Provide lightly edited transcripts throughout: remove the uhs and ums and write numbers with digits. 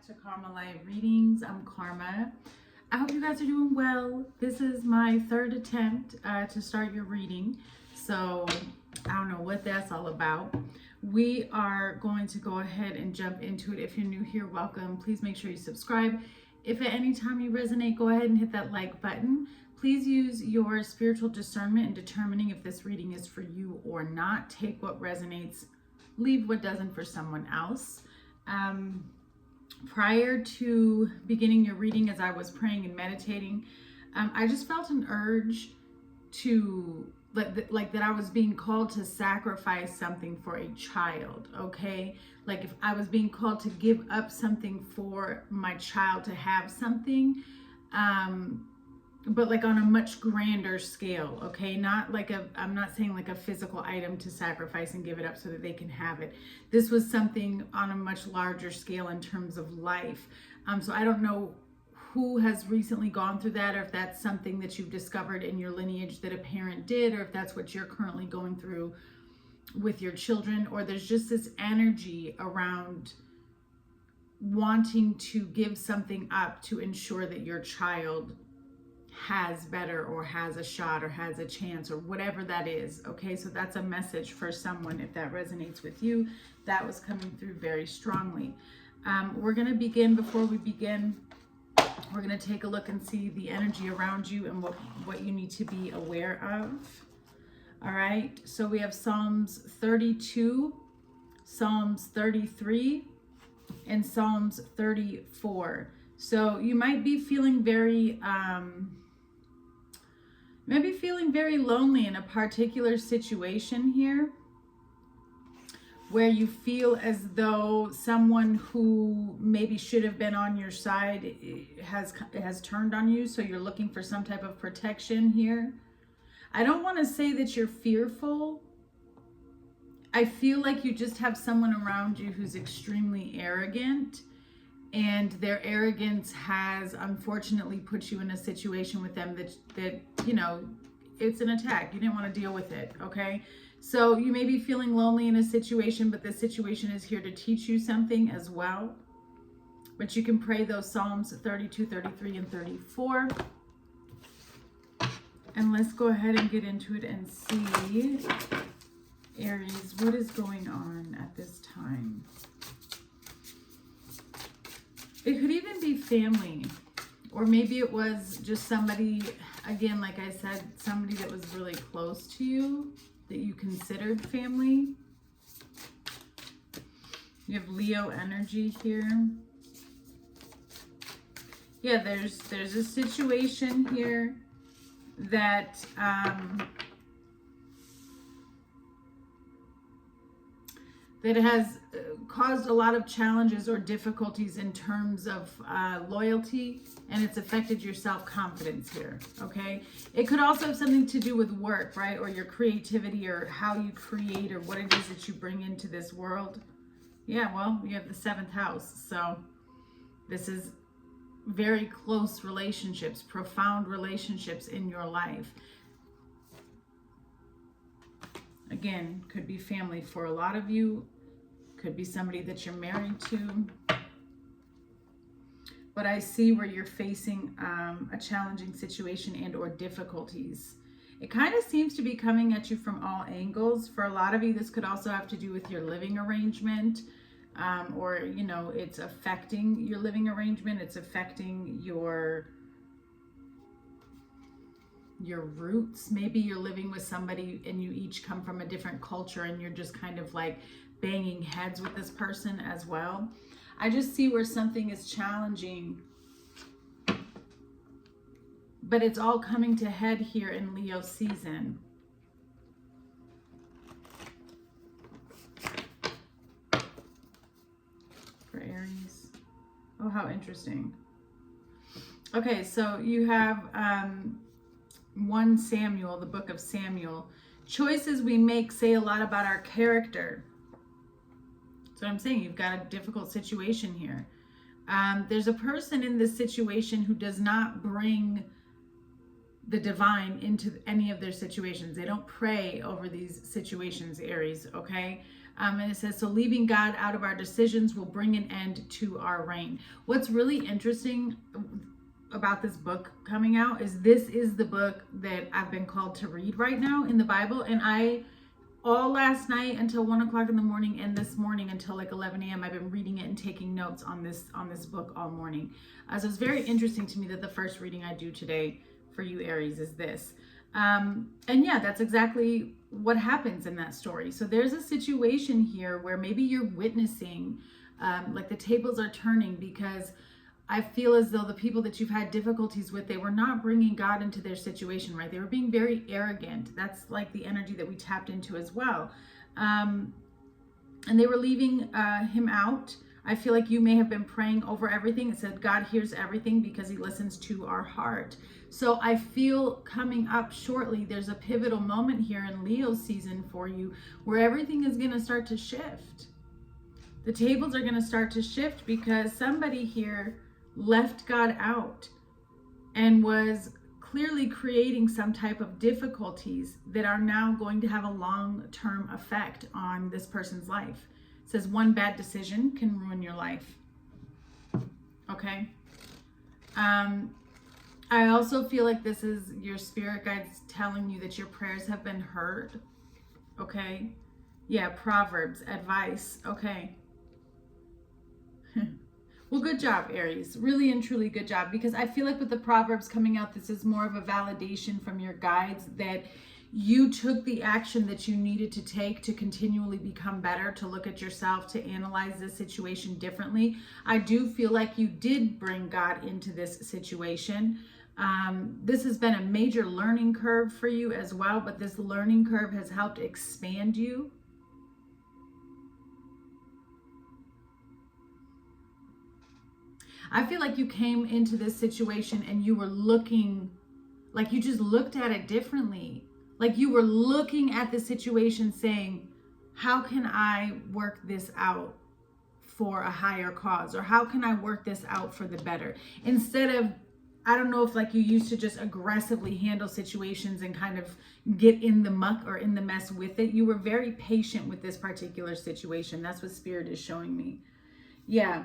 To Karma Live Readings. I'm Karma. I hope you guys are doing well. This is my third attempt to start your reading, so I don't know what that's all about. We are going to go ahead and jump into it. If you're new here, welcome. Please make sure you subscribe. If at any time you resonate, go ahead and hit that like button. Please use your spiritual discernment in determining if this reading is for you or not. Take what resonates, leave what doesn't for someone else. Prior to beginning your reading, as I was praying and meditating, I just felt an urge to like that I was being called to sacrifice something for a child. Okay, like if I was being called to give up something for my child to have something, but like on a much grander scale. Okay, not like I'm not saying like a physical item to sacrifice and give it up so that they can have it. This was something on a much larger scale in terms of life. So I don't know who has recently gone through that, or if that's something that you've discovered in your lineage that a parent did, or if that's what you're currently going through with your children, or there's just this energy around wanting to give something up to ensure that your child has better, or has a shot, or has a chance, or whatever that is. Okay, so that's a message for someone. If that resonates with you, that was coming through very strongly. We're going to begin. Before we begin, we're going to take a look and see the energy around you and what you need to be aware of. All right, so we have Psalms 32, Psalms 33, and Psalms 34. So you might be feeling very lonely in a particular situation here, where you feel as though someone who maybe should have been on your side has turned on you. So you're looking for some type of protection here. I don't want to say that you're fearful. I feel like you just have someone around you who's extremely arrogant, and their arrogance has unfortunately put you in a situation with them that you know, it's an attack. You didn't want to deal with it. Okay, so you may be feeling lonely in a situation, but this situation is here to teach you something as well. But you can pray those Psalms 32, 33, and 34. And let's go ahead and get into it and see, Aries, what is going on at this time? It could even be family, or maybe it was just somebody, again, like I said, somebody that was really close to you, that you considered family. You have Leo energy here. Yeah, there's a situation here that that has caused a lot of challenges or difficulties in terms of loyalty, and it's affected your self-confidence here. Okay, it could also have something to do with work, right, or your creativity, or how you create, or what it is that you bring into this world. Yeah, well, you have the 7th house, so this is very close relationships, profound relationships in your life. Again, could be family for a lot of you, could be somebody that you're married to. But I see where you're facing a challenging situation and or difficulties. It kind of seems to be coming at you from all angles. For a lot of you, this could also have to do with your living arrangement, or, you know, it's affecting your living arrangement. It's affecting your roots. Maybe you're living with somebody and you each come from a different culture, and you're just kind of like banging heads with this person as well. I just see where something is challenging, but it's all coming to head here in Leo season. For Aries. Oh, how interesting. Okay, so you have 1 Samuel, the book of Samuel. Choices we make say a lot about our character. That's what I'm saying. You've got a difficult situation here. There's a person in this situation who does not bring the divine into any of their situations. They don't pray over these situations, Aries, okay? And it says, so leaving God out of our decisions will bring an end to our reign. What's really interesting about this book coming out is this is the book that I've been called to read right now in the Bible. And I, all last night until 1 o'clock in the morning and this morning until like 11 a.m. I've been reading it and taking notes on this book all morning. So it's very interesting to me that the first reading I do today for you, Aries, is this. And yeah, that's exactly what happens in that story. So there's a situation here where maybe you're witnessing like the tables are turning, because I feel as though the people that you've had difficulties with, they were not bringing God into their situation, right? They were being very arrogant. That's like the energy that we tapped into as well. And they were leaving him out. I feel like you may have been praying over everything. It said God hears everything because he listens to our heart. So I feel coming up shortly, there's a pivotal moment here in Leo season for you where everything is going to start to shift. The tables are going to start to shift because somebody here left God out and was clearly creating some type of difficulties that are now going to have a long-term effect on this person's life. It says one bad decision can ruin your life. Okay. I also feel like this is your spirit guides telling you that your prayers have been heard. Okay. Yeah, Proverbs, advice. Okay. Well, good job, Aries. Really and truly good job. Because I feel like with the Proverbs coming out, this is more of a validation from your guides that you took the action that you needed to take to continually become better, to look at yourself, to analyze this situation differently. I do feel like you did bring God into this situation. This has been a major learning curve for you as well, but this learning curve has helped expand you. I feel like you came into this situation and you were looking, like you just looked at it differently. Like you were looking at the situation saying, how can I work this out for a higher cause? Or how can I work this out for the better? Instead of, I don't know if like you used to just aggressively handle situations and kind of get in the muck or in the mess with it. You were very patient with this particular situation. That's what Spirit is showing me. Yeah.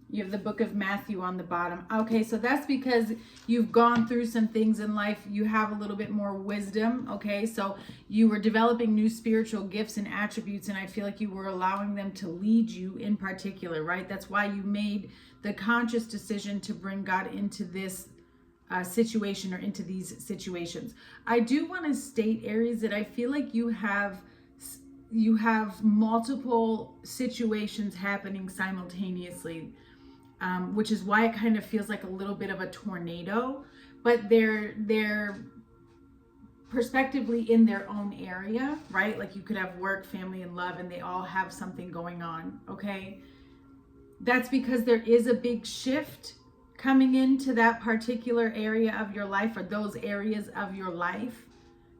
You have the book of Matthew on the bottom. Okay, so that's because you've gone through some things in life. You have a little bit more wisdom, okay? So you were developing new spiritual gifts and attributes, and I feel like you were allowing them to lead you in particular, right? That's why you made the conscious decision to bring God into this situation or into these situations. I do want to state, Aries, that I feel like you have multiple situations happening simultaneously. Which is why it kind of feels like a little bit of a tornado, but they're prospectively in their own area, right? Like you could have work, family, and love, and they all have something going on, okay? That's because there is a big shift coming into that particular area of your life, or those areas of your life.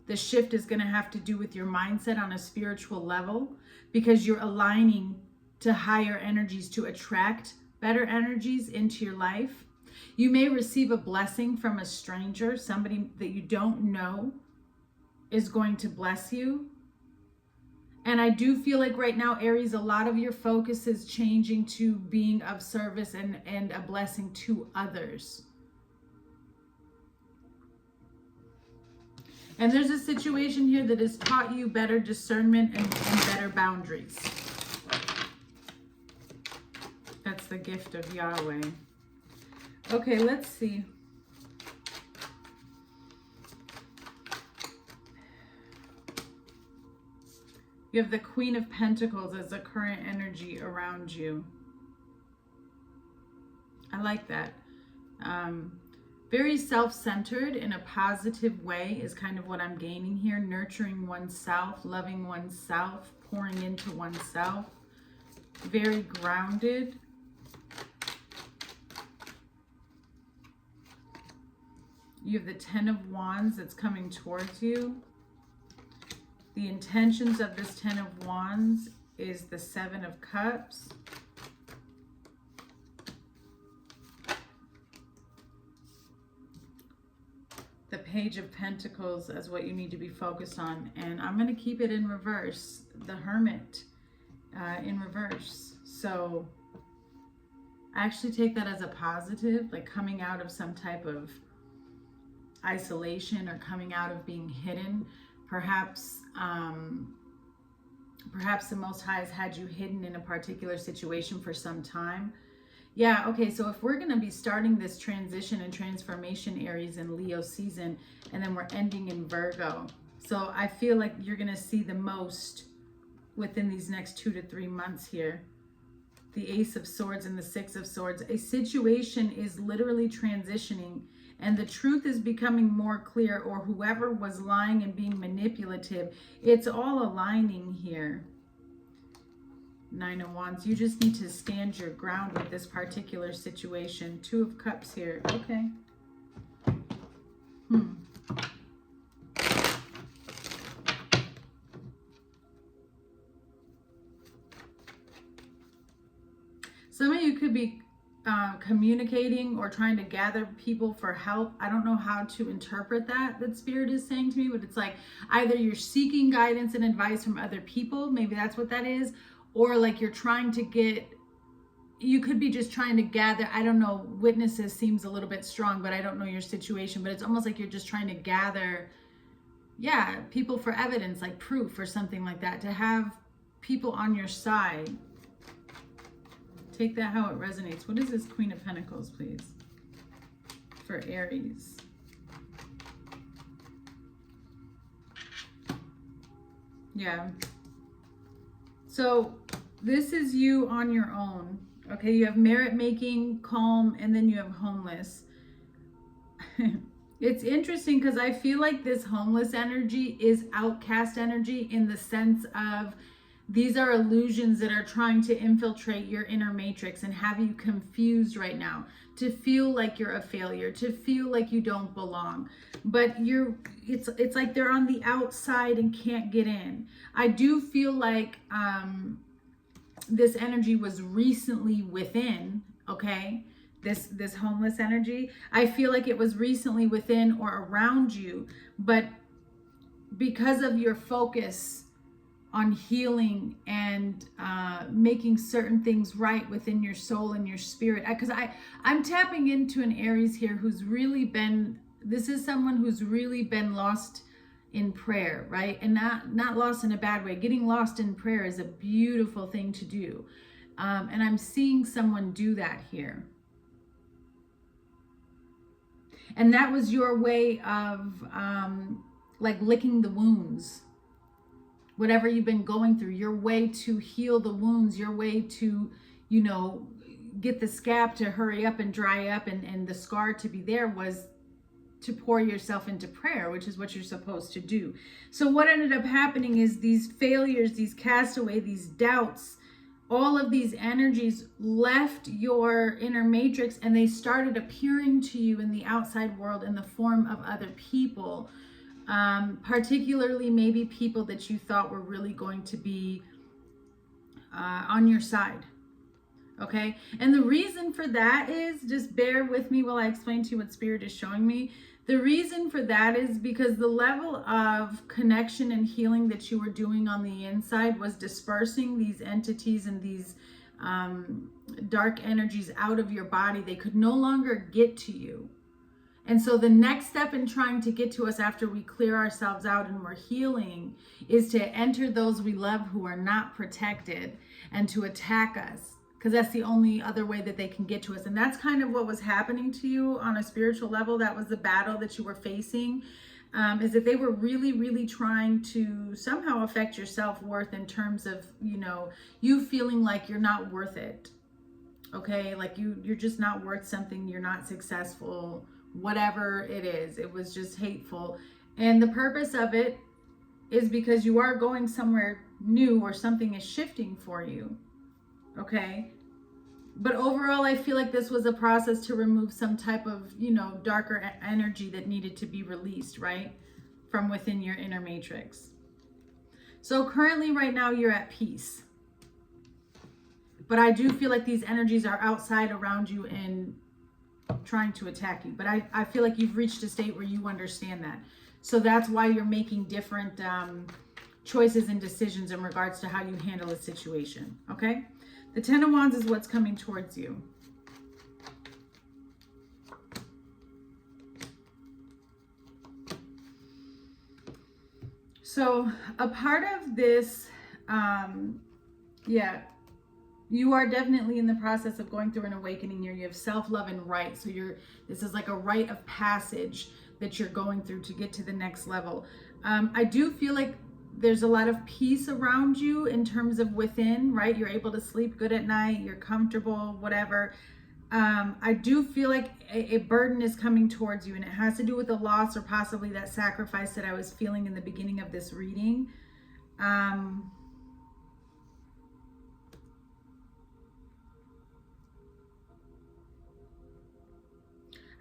The shift is going to have to do with your mindset on a spiritual level, because you're aligning to higher energies to attract better energies into your life. You may receive a blessing from a stranger, somebody that you don't know is going to bless you. And I do feel like right now, Aries, a lot of your focus is changing to being of service and a blessing to others. And there's a situation here that has taught you better discernment and better boundaries. That's the gift of Yahweh. Okay, let's see. You have the Queen of Pentacles as the current energy around you. I like that. Very self-centered in a positive way is kind of what I'm gaining here. Nurturing oneself, loving oneself, pouring into oneself. Very grounded. You have the Ten of Wands that's coming towards you. The intentions of this Ten of Wands is the Seven of Cups. Page of Pentacles as what you need to be focused on. And I'm going to keep it in reverse. The Hermit in reverse. So I actually take that as a positive, like coming out of some type of isolation or coming out of being hidden. Perhaps the Most High has had you hidden in a particular situation for some time. Yeah, okay, so if we're going to be starting this transition and transformation, Aries, in Leo season, and then we're ending in Virgo. So I feel like you're going to see the most within these next 2 to 3 months here. The Ace of Swords and the Six of Swords. A situation is literally transitioning, and the truth is becoming more clear, or whoever was lying and being manipulative, it's all aligning here. 9 of Wands. You just need to stand your ground with this particular situation. 2 of Cups here. Okay. Some of you could be communicating or trying to gather people for help. I don't know how to interpret that Spirit is saying to me, but it's like either you're seeking guidance and advice from other people, maybe that's what that is, or like you're trying to get, you could be just trying to gather, I don't know, witnesses seems a little bit strong, but I don't know your situation, but it's almost like you're just trying to gather, yeah, people for evidence, like proof or something like that, to have people on your side. Take that how it resonates. What is this Queen of Pentacles, please, for Aries? Yeah. So this is you on your own. Okay, you have merit making, calm, and then you have homeless. It's interesting because I feel like this homeless energy is outcast energy, in the sense of these are illusions that are trying to infiltrate your inner matrix and have you confused right now, to feel like you're a failure, to feel like you don't belong. But it's like they're on the outside and can't get in. I do feel like this energy was recently within, okay? This homeless energy. I feel like it was recently within or around you, but because of your focus on healing and making certain things right within your soul and your spirit, because I'm tapping into an Aries here who's really been, this is someone who's really been lost in prayer, right? And not lost in a bad way. Getting lost in prayer is a beautiful thing to do, and I'm seeing someone do that here. And that was your way of like licking the wounds. Whatever you've been going through, your way to heal the wounds, your way to, you know, get the scab to hurry up and dry up and the scar to be there, was to pour yourself into prayer, which is what you're supposed to do. So what ended up happening is these failures, these castaway, these doubts, all of these energies left your inner matrix and they started appearing to you in the outside world in the form of other people. Particularly maybe people that you thought were really going to be on your side. Okay. And the reason for that is, just bear with me while I explain to you what Spirit is showing me. The reason for that is because the level of connection and healing that you were doing on the inside was dispersing these entities and these dark energies out of your body. They could no longer get to you. And so the next step in trying to get to us after we clear ourselves out and we're healing is to enter those we love who are not protected and to attack us, because that's the only other way that they can get to us. And that's kind of what was happening to you on a spiritual level. That was the battle that you were facing, is that they were really, really trying to somehow affect your self-worth in terms of, you know, you feeling like you're not worth it. Okay, like you're just not worth something, you're not successful, whatever it is. It was just hateful. And the purpose of it is because you are going somewhere new, or something is shifting for you. Okay. But overall, I feel like this was a process to remove some type of, you know, darker energy that needed to be released, right? From within your inner matrix. So currently right now you're at peace. But I do feel like these energies are outside around you, and trying to attack you. But I feel like you've reached a state where you understand that. So that's why you're making different choices and decisions in regards to how you handle a situation, okay? The Ten of Wands is what's coming towards you. So a part of this, yeah, you are definitely in the process of going through an awakening here. You have self-love and right. So this is like a rite of passage that you're going through to get to the next level. I do feel like there's a lot of peace around you in terms of within, right? You're able to sleep good at night. You're comfortable, whatever. I do feel like a burden is coming towards you, and it has to do with the loss or possibly that sacrifice that I was feeling in the beginning of this reading. I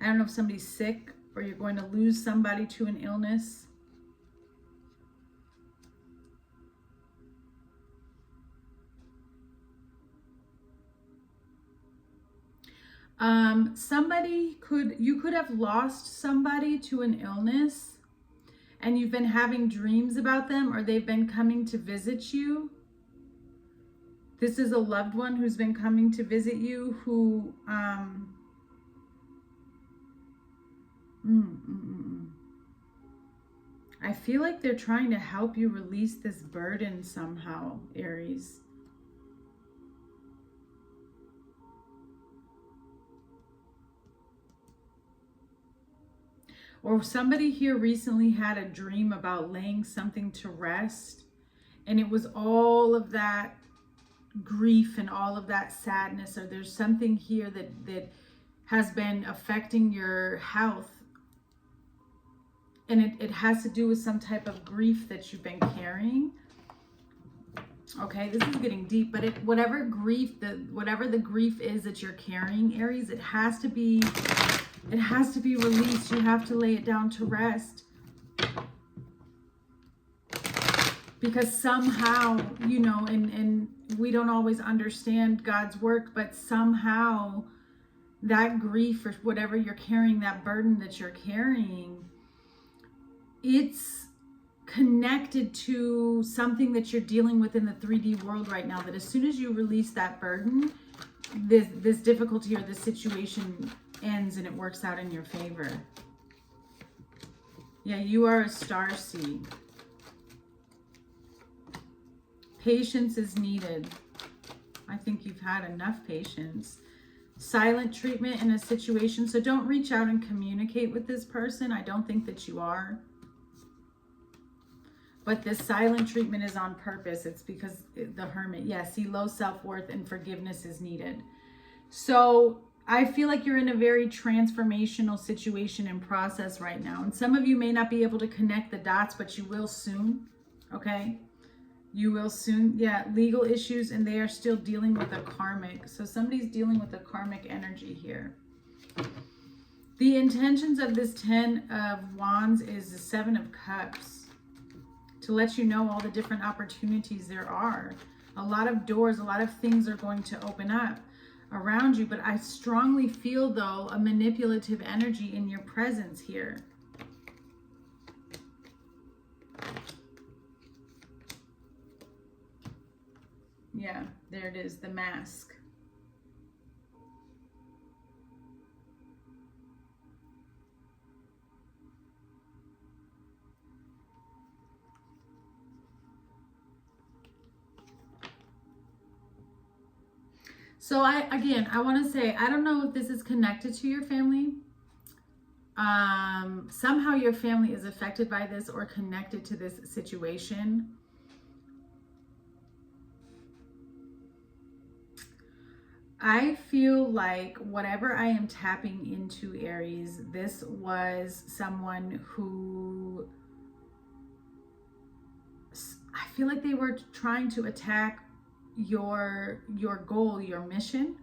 don't know if somebody's sick or you're going to lose somebody to an illness. You could have lost somebody to an illness and you've been having dreams about them, or they've been coming to visit you. This is a loved one who's been coming to visit you who, I feel like they're trying to help you release this burden somehow, Aries. Or somebody here recently had a dream about laying something to rest, and it was all of that grief and all of that sadness, or there's something here that has been affecting your health, and it has to do with some type of grief that you've been carrying. Okay, this is getting deep, but whatever the grief is that you're carrying, Aries, it has to be released. You have to lay it down to rest. Because somehow, you know, and we don't always understand God's work, but somehow that grief or whatever you're carrying, that burden that you're carrying, it's connected to something that you're dealing with in the 3D world right now, that as soon as you release that burden, this difficulty or this situation ends and it works out in your favor. Yeah, you are a starseed. Patience is needed. I think you've had enough patience. Silent treatment in a situation. So don't reach out and communicate with this person. I don't think that you are. But this silent treatment is on purpose. It's because the Hermit. Yeah, see, low self-worth and forgiveness is needed. So I feel like you're in a very transformational situation and process right now. And some of you may not be able to connect the dots, but you will soon. Okay? You will soon. Yeah, legal issues, and they are still dealing with a karmic. So somebody's dealing with a karmic energy here. The intentions of this 10 of Wands is the 7 of Cups. To let you know all the different opportunities there are. A lot of doors, a lot of things are going to open up around you. But I strongly feel, though, a manipulative energy in your presence here. Yeah, there it is, the mask. So I want to say, I don't know if this is connected to your family. Somehow your family is affected by this or connected to this situation. I feel like whatever I am tapping into, Aries, this was someone who, I feel like they were trying to attack your goal, your mission,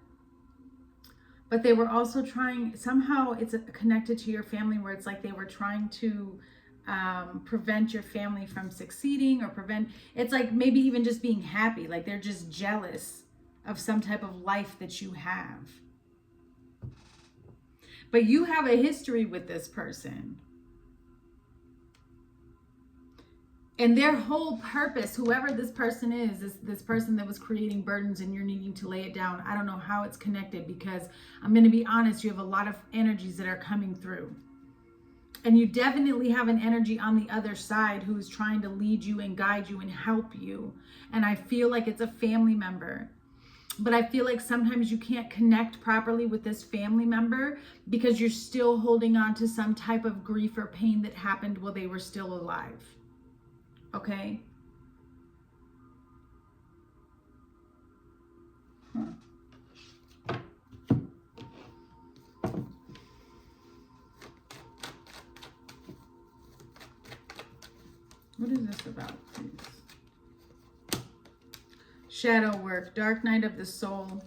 but they were also trying, somehow it's connected to your family, where it's like they were trying to prevent your family from succeeding, or prevent, it's like maybe even just being happy, like they're just jealous of some type of life that you have. But you have a history with this person. And their whole purpose, whoever this person is this person that was creating burdens and you're needing to lay it down. I don't know how it's connected, because I'm going to be honest, you have a lot of energies that are coming through. And you definitely have an energy on the other side who is trying to lead you and guide you and help you. And I feel like it's a family member. But I feel like sometimes you can't connect properly with this family member because you're still holding on to some type of grief or pain that happened while they were still alive. Okay? What is this about, please? Shadow work, dark night of the soul.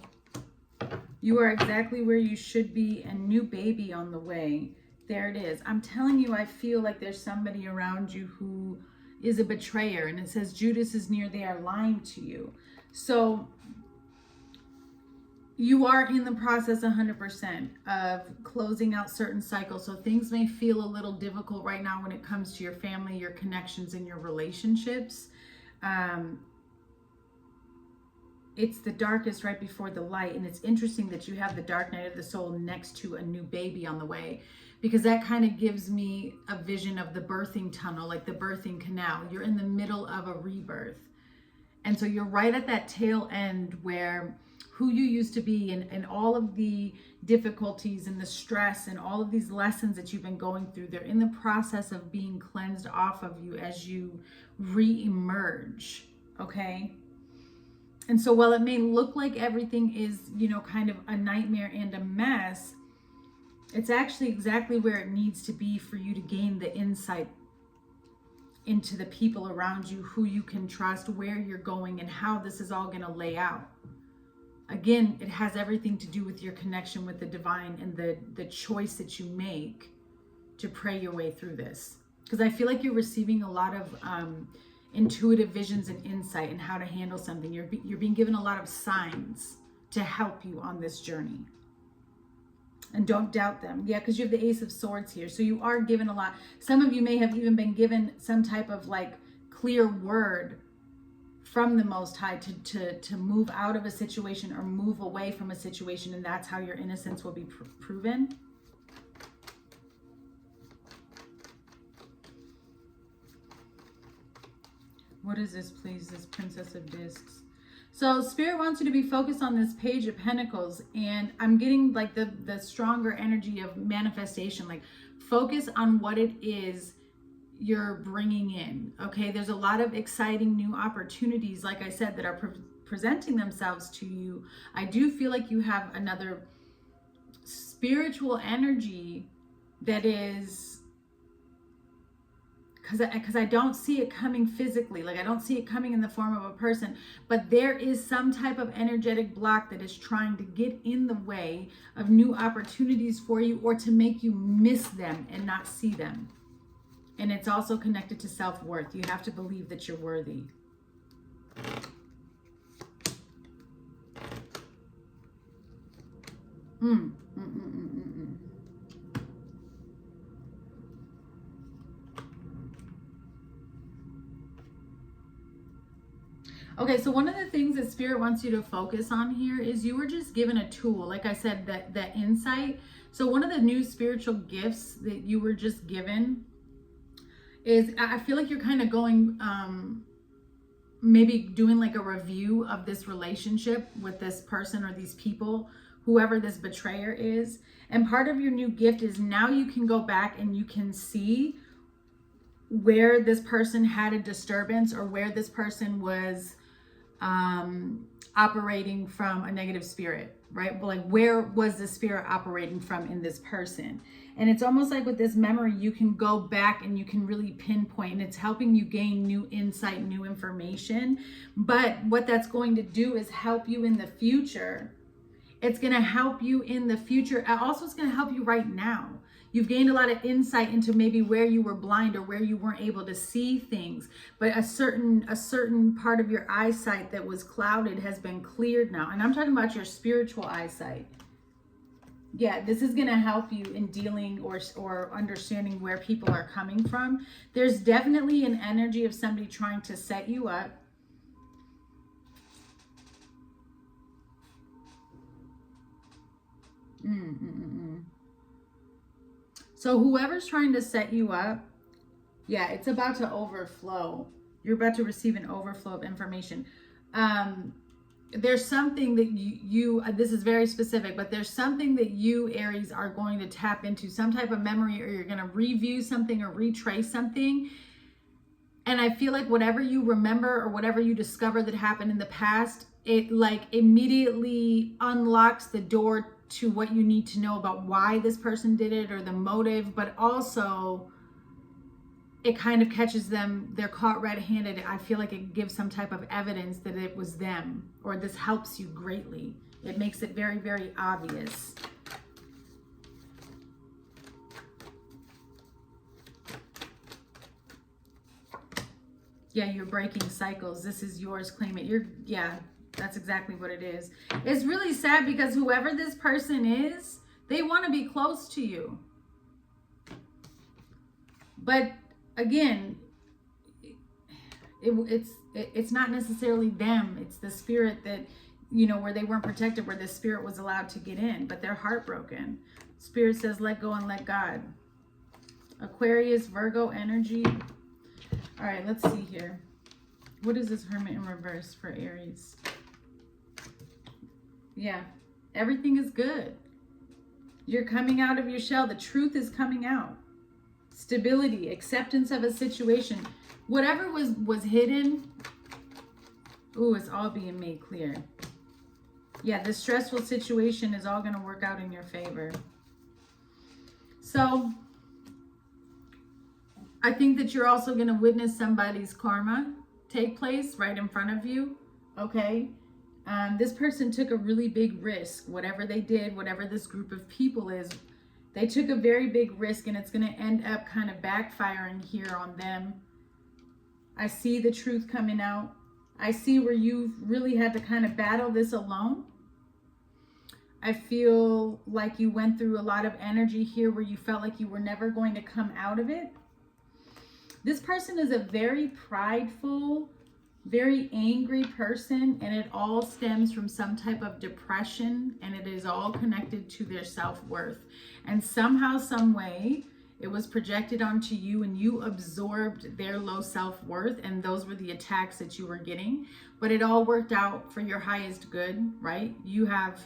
You are exactly where you should be, and new baby on the way. There it is. I'm telling you, I feel like there's somebody around you who is a betrayer, and it says Judas is near, they are lying to you. So you are in the process 100% of closing out certain cycles. So things may feel a little difficult right now when it comes to your family, your connections, and your relationships. It's the darkest right before the light. And it's interesting that you have the dark night of the soul next to a new baby on the way, because that kind of gives me a vision of the birthing tunnel, like the birthing canal. You're in the middle of a rebirth. And so you're right at that tail end where who you used to be and all of the difficulties and the stress and all of these lessons that you've been going through, they're in the process of being cleansed off of you as you re-emerge, okay? And so while it may look like everything is, you know, kind of a nightmare and a mess, it's actually exactly where it needs to be for you to gain the insight into the people around you, who you can trust, where you're going, and how this is all going to lay out. Again, it has everything to do with your connection with the divine and the choice that you make to pray your way through this. Because I feel like you're receiving a lot of intuitive visions and insight in how to handle something. You're being given a lot of signs to help you on this journey. And don't doubt them. Yeah, because you have the Ace of Swords here. So you are given a lot. Some of you may have even been given some type of like clear word from the Most High to move out of a situation or move away from a situation. And that's how your innocence will be proven. What is this, please? This Princess of Discs. So Spirit wants you to be focused on this Page of Pentacles, and I'm getting like the stronger energy of manifestation. Like focus on what it is you're bringing in, okay? There's a lot of exciting new opportunities, like I said, that are presenting themselves to you. I do feel like you have another spiritual energy that is, because I don't see it coming physically, like I don't see it coming in the form of a person, but there is some type of energetic block that is trying to get in the way of new opportunities for you, or to make you miss them and not see them. And it's also connected to self-worth. You have to believe that you're worthy. Okay, so one of the things that Spirit wants you to focus on here is you were just given a tool. Like I said, that insight. So one of the new spiritual gifts that you were just given is, I feel like you're kind of going, maybe doing like a review of this relationship with this person or these people, whoever this betrayer is. And part of your new gift is now you can go back and you can see where this person had a disturbance, or where this person was operating from a negative spirit, right? But like, where was the spirit operating from in this person? And it's almost like with this memory, you can go back and you can really pinpoint, and it's helping you gain new insight, new information. But what that's going to do is help you in the future. It's going to help you in the future. Also, it's going to help you right now. You've gained a lot of insight into maybe where you were blind or where you weren't able to see things, but a certain part of your eyesight that was clouded has been cleared now. And I'm talking about your spiritual eyesight. Yeah, this is going to help you in dealing or understanding where people are coming from. There's definitely an energy of somebody trying to set you up. So whoever's trying to set you up, yeah, it's about to overflow. You're about to receive an overflow of information. There's something that you this is very specific, but there's something that you, Aries, are going to tap into, some type of memory, or you're going to review something or retrace something. And I feel like whatever you remember or whatever you discover that happened in the past, it like immediately unlocks the door to what you need to know about why this person did it or the motive, but also it kind of catches them, they're caught red-handed. I feel like it gives some type of evidence that it was them, or this helps you greatly. It makes it very, very obvious. Yeah, you're breaking cycles. This is yours, claim it. Yeah, that's exactly what it is. It's really sad because whoever this person is, they want to be close to you. But again, it's not necessarily them. It's the spirit that, you know, where they weren't protected, where the spirit was allowed to get in, but they're heartbroken. Spirit says, let go and let God. Aquarius, Virgo energy. All right, let's see here. What is this Hermit in reverse for Aries? Yeah, everything is good. You're coming out of your shell. The truth is coming out. Stability, acceptance of a situation. Whatever was hidden, ooh, it's all being made clear. Yeah, this stressful situation is all going to work out in your favor. So I think that you're also going to witness somebody's karma take place right in front of you. Okay. This person took a really big risk. Whatever they did, whatever this group of people is, they took a very big risk, and it's going to end up kind of backfiring here on them. I see the truth coming out. I see where you've really had to kind of battle this alone. I feel like you went through a lot of energy here where you felt like you were never going to come out of it. This person is a very prideful, very angry person, and it all stems from some type of depression, and it is all connected to their self-worth. And somehow, some way, it was projected onto you, and you absorbed their low self-worth, and those were the attacks that you were getting. But it all worked out for your highest good, right? You have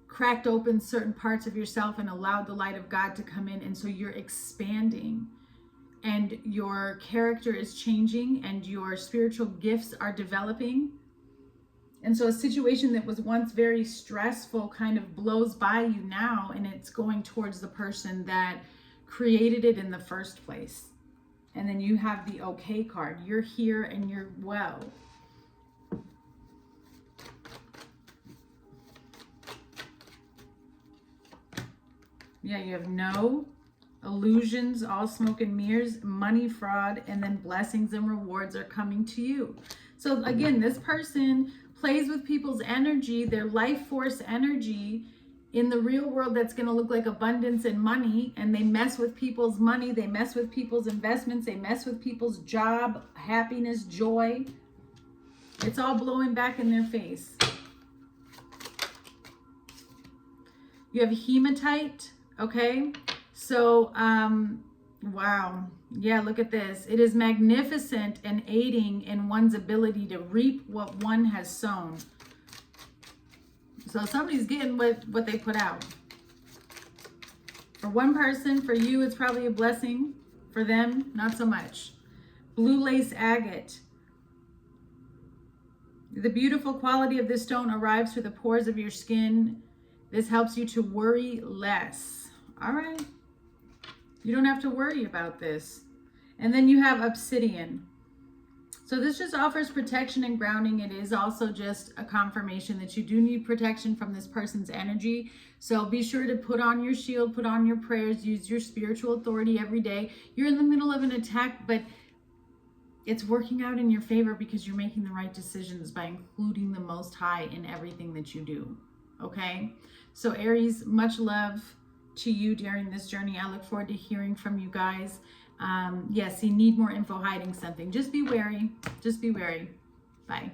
cracked open certain parts of yourself and allowed the light of God to come in, and so you're expanding. And your character is changing, and your spiritual gifts are developing. And so a situation that was once very stressful kind of blows by you now, and it's going towards the person that created it in the first place. And then you have the okay card. You're here and you're well. Yeah, you have no illusions, all smoke and mirrors, money fraud, and then blessings and rewards are coming to you. So again, this person plays with people's energy, their life force energy in the real world that's going to look like abundance and money, and they mess with people's money, they mess with people's investments, they mess with people's job, happiness, joy. It's all blowing back in their face. You have hematite, okay? So, wow. Yeah, look at this. It is magnificent and aiding in one's ability to reap what one has sown. So somebody's getting what they put out. For one person, for you, it's probably a blessing. For them, not so much. Blue lace agate. The beautiful quality of this stone arrives through the pores of your skin. This helps you to worry less. All right. You don't have to worry about this. And then you have obsidian. So this just offers protection and grounding. It is also just a confirmation that you do need protection from this person's energy. So be sure to put on your shield, put on your prayers, use your spiritual authority every day. You're in the middle of an attack, but it's working out in your favor because you're making the right decisions by including the Most High in everything that you do. Okay? So Aries, much love to you during this journey. I look forward to hearing from you guys. Yes, you need more info hiding something. Just be wary. Just be wary. Bye.